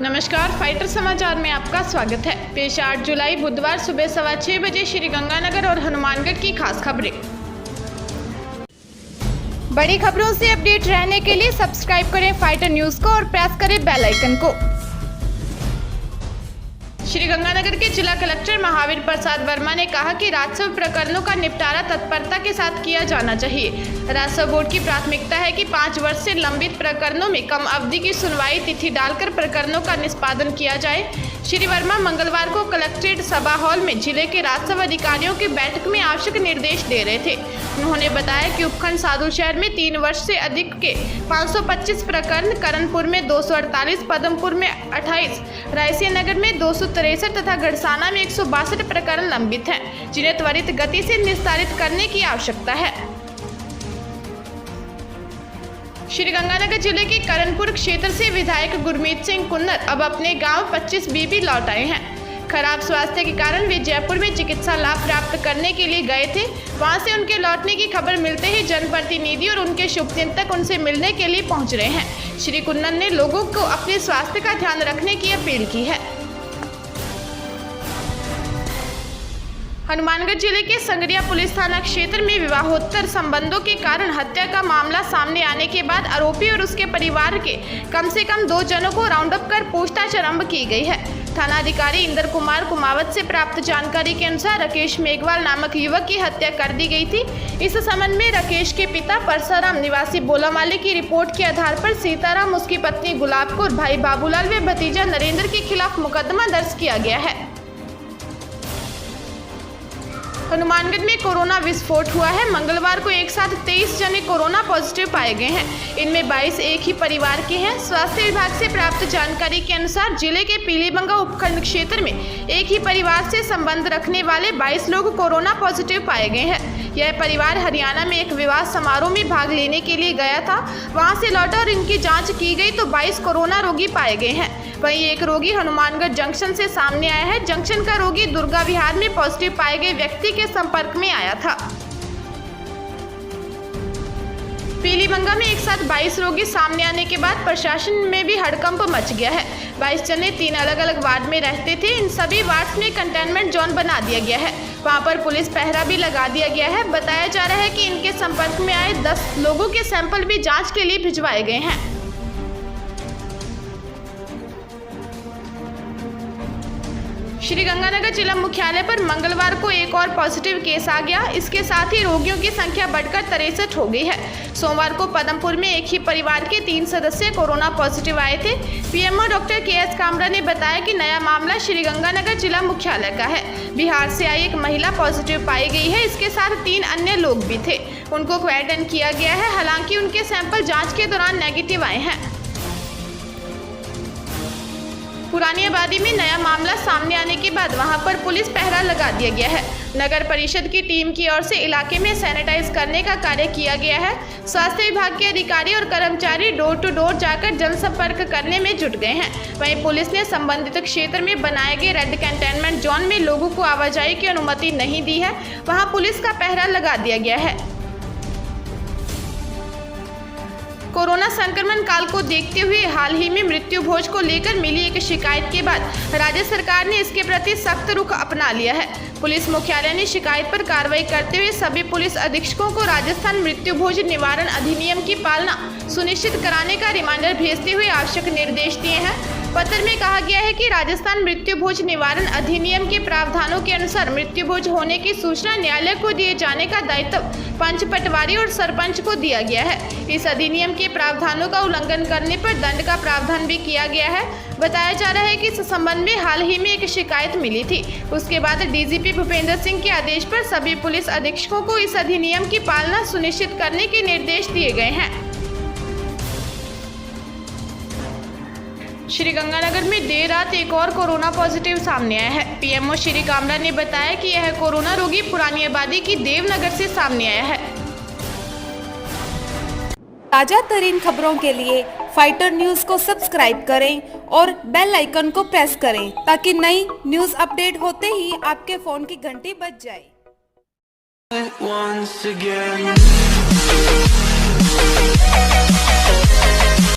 नमस्कार, फाइटर समाचार में आपका स्वागत है। पेश 8 जुलाई बुधवार सुबह 6:15 बजे श्रीगंगानगर और हनुमानगढ़ की खास खबरें। बड़ी खबरों से अपडेट रहने के लिए सब्सक्राइब करें फाइटर न्यूज को और प्रेस करें बेल आइकन को। श्रीगंगानगर के जिला कलेक्टर महावीर प्रसाद वर्मा ने कहा कि राजस्व प्रकरणों का निपटारा तत्परता के साथ किया जाना चाहिए। राजस्व बोर्ड की प्राथमिकता है कि 5 वर्ष से लंबित प्रकरणों में कम अवधि की सुनवाई तिथि डालकर प्रकरणों का निष्पादन किया जाए। श्री वर्मा मंगलवार को कलेक्ट्रेट सभा हॉल में जिले के राजस्व अधिकारियों की बैठक में आवश्यक निर्देश दे रहे थे। उन्होंने बताया कि उपखंड साधुशहर में 3 वर्ष से अधिक के 525 प्रकरण, करणपुर में 248, पदमपुर में 28, रायसिया नगर में 263 तथा गढ़साना में 162 प्रकरण लंबित हैं, जिन्हें त्वरित गति से निस्तारित करने की आवश्यकता है। श्रीगंगानगर जिले के करणपुर क्षेत्र से विधायक गुरमीत सिंह कुन्नर अब अपने गांव 25 बीबी लौट आए हैं। खराब स्वास्थ्य के कारण वे जयपुर में चिकित्सा लाभ प्राप्त करने के लिए गए थे। वहां से उनके लौटने की खबर मिलते ही जनप्रतिनिधि और उनके शुभचिंतक उनसे मिलने के लिए पहुंच रहे हैं। श्री कुन्नर ने लोगों को अपने स्वास्थ्य का ध्यान रखने की अपील की है। हनुमानगढ़ जिले के संगरिया पुलिस थाना क्षेत्र में विवाहोत्तर संबंधों के कारण हत्या का मामला सामने आने के बाद आरोपी और उसके परिवार के कम से कम 2 जनों को राउंड अप कर पूछताछ आरंभ की गई है। थाना अधिकारी इंद्र कुमार कुमावत से प्राप्त जानकारी के अनुसार राकेश मेघवाल नामक युवक की हत्या कर दी गई थी। इस संबंध में राकेश के पिता परसाराम निवासी बोलामाली की रिपोर्ट के आधार पर सीताराम, उसकी पत्नी गुलाब कौर, भाई बाबूलाल व भतीजा नरेंद्र के खिलाफ मुकदमा दर्ज किया गया है। हनुमानगढ़ में कोरोना विस्फोट हुआ है। मंगलवार को एक साथ 23 जने कोरोना पॉजिटिव पाए गए हैं। इनमें 22 एक ही परिवार के हैं। स्वास्थ्य विभाग से प्राप्त जानकारी के अनुसार जिले के पीलीबंगा उपखंड क्षेत्र में एक ही परिवार से संबंध रखने वाले 22 लोग कोरोना पॉजिटिव पाए गए हैं। यह परिवार हरियाणा में एक विवाह समारोह में भाग लेने के लिए गया था। वहां से लौटा और इनकी जाँच की गई तो 22 कोरोना रोगी पाए गए हैं। वहीं एक रोगी हनुमानगढ़ जंक्शन से सामने आया है। जंक्शन का रोगी दुर्गा विहार में पॉजिटिव पाए गए व्यक्ति के संपर्क में आया था। पीलीबंगा में एक साथ 22 रोगी सामने आने के बाद प्रशासन में भी हड़कंप मच गया है। 22 जने 3 अलग अलग वार्ड में रहते थे। इन सभी वार्ड में कंटेनमेंट जोन बना दिया गया है। वहां पर पुलिस पहरा भी लगा दिया गया है। बताया जा रहा है कि इनके संपर्क में आए 10 लोगों के सैंपल भी जाँच के लिए भिजवाए गए हैं। श्रीगंगानगर जिला मुख्यालय पर मंगलवार को एक और पॉजिटिव केस आ गया। इसके साथ ही रोगियों की संख्या बढ़कर 63 हो गई है। सोमवार को पदमपुर में एक ही परिवार के 3 सदस्य कोरोना पॉजिटिव आए थे। पीएमओ डॉक्टर केएस कामरा ने बताया कि नया मामला श्रीगंगानगर जिला मुख्यालय का है। बिहार से आई एक महिला पॉजिटिव पाई गई है। इसके साथ 3 अन्य लोग भी थे। उनको क्वारंटाइन किया गया है। हालांकि उनके सैंपल जाँच के दौरान नेगेटिव आए हैं। पुरानी आबादी में नया मामला सामने आने के बाद वहां पर पुलिस पहरा लगा दिया गया है। नगर परिषद की टीम की ओर से इलाके में सैनिटाइज करने का कार्य किया गया है। स्वास्थ्य विभाग के अधिकारी और कर्मचारी डोर टू डोर जाकर जनसंपर्क करने में जुट गए हैं। वहीं पुलिस ने संबंधित क्षेत्र में बनाए गए रेड कंटेनमेंट जोन में लोगों को आवाजाही की अनुमति नहीं दी है। वहाँ पुलिस का पहरा लगा दिया गया है। कोरोना संक्रमण काल को देखते हुए हाल ही में मृत्यु भोज को लेकर मिली एक शिकायत के बाद राज्य सरकार ने इसके प्रति सख्त रुख अपना लिया है। पुलिस मुख्यालय ने शिकायत पर कार्रवाई करते हुए सभी पुलिस अधीक्षकों को राजस्थान मृत्यु भोज निवारण अधिनियम की पालना सुनिश्चित कराने का रिमाइंडर भेजते हुए आवश्यक निर्देश दिए हैं। पत्र में कहा गया है कि राजस्थान मृत्यु भोज निवारण अधिनियम के प्रावधानों के अनुसार मृत्यु भोज होने की सूचना न्यायालय को दिए जाने का दायित्व पंच, पटवारी और सरपंच को दिया गया है। इस अधिनियम के प्रावधानों का उल्लंघन करने पर दंड का प्रावधान भी किया गया है। बताया जा रहा है कि इस संबंध में हाल ही में एक शिकायत मिली थी। उसके बाद डीजीपी भूपेंद्र सिंह के आदेश पर सभी पुलिस अधीक्षकों को इस अधिनियम की पालना सुनिश्चित करने के निर्देश दिए गए हैं। श्रीगंगानगर में देर रात एक और कोरोना पॉजिटिव सामने आया है। पीएमओ श्री कामरा ने बताया कि यह कोरोना रोगी पुरानी आबादी की देवनगर से सामने आया है। ताजा तरीन खबरों के लिए फाइटर न्यूज को सब्सक्राइब करें और बेल आइकन को प्रेस करें ताकि नई न्यूज अपडेट होते ही आपके फोन की घंटी बज जाए।